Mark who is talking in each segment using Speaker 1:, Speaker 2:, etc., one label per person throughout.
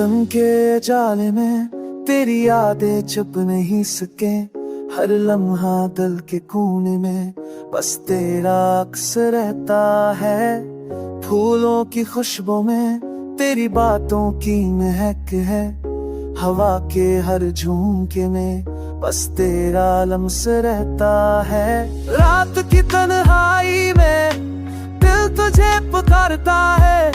Speaker 1: धड़कन के जाले में तेरी यादें छुप नहीं सके। हर लम्हा दिल के कोने में बस तेरा अक्स रहता है। फूलों की खुशबू में तेरी बातों की महक है। हवा के हर झोंके में बस तेरा लम्स रहता है। रात की तन्हाई में दिल तुझे पुकारता है।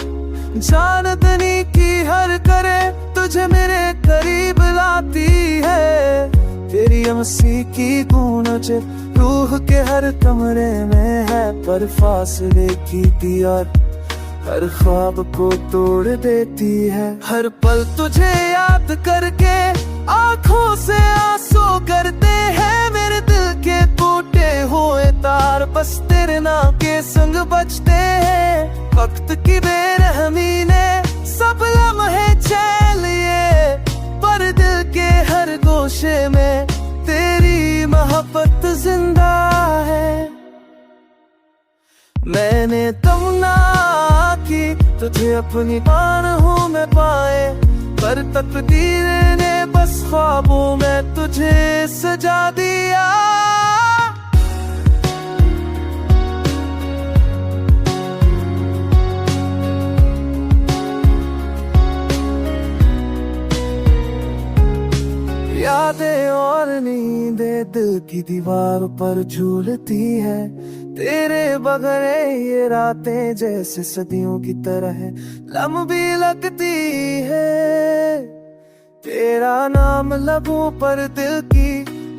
Speaker 1: चांदनी की हर करे तुझे मेरे करीब लाती है। तेरी अमसी की गूंज रूह के हर कमरे में है, पर फासले की दीवार हर ख्वाब को तोड़ देती है। हर पल तुझे याद करके आंखों से आंसू करते हैं। मेरे दिल के टूटे हुए तार बस तेरे नाम के संग बजते हैं। वक्त की बेरहमी ने सब लम्हे छीन लिए, पर दिल के हर गोशे में तेरी मोहब्बत जिंदा है। मैंने तमन्ना की तुझे अपनी बाहों में पाए, पर तकदीर ने बस ख्वाबों में तुझे सजा दिया। यादें और नींदें दिल की दीवार पर झूलती है। तेरे बगैर ये रातें जैसे सदियों की तरह है लंबी लगती है। तेरा नाम लबों पर दिल की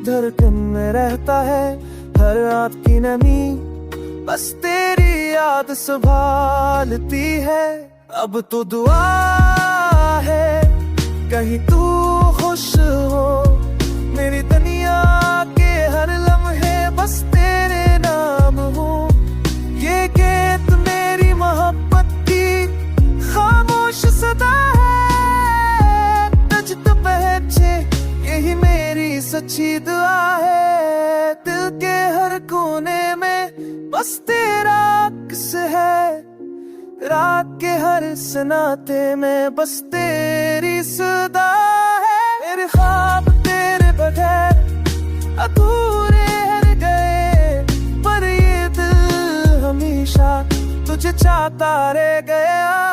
Speaker 1: धड़कन में रहता है। हर रात की नमी बस तेरी याद संभालती है। अब तो दुआ है कहीं तू खुश हो। मेरी दुनिया के हर लम्हे बस तेरे नाम हो। ये गीत मेरी मोहब्बत की खामोश सदा है। तज पहचे यही मेरी सच्ची दुआ है। दिल के हर कोने में बस तेरा अक्स है। रात के हर सनाते में बस तेरी सदा है। मेरे ख्वाब तेरे बगैर अधूरे रह गए, पर ये दिल हमेशा तुझे चाहता रह गया।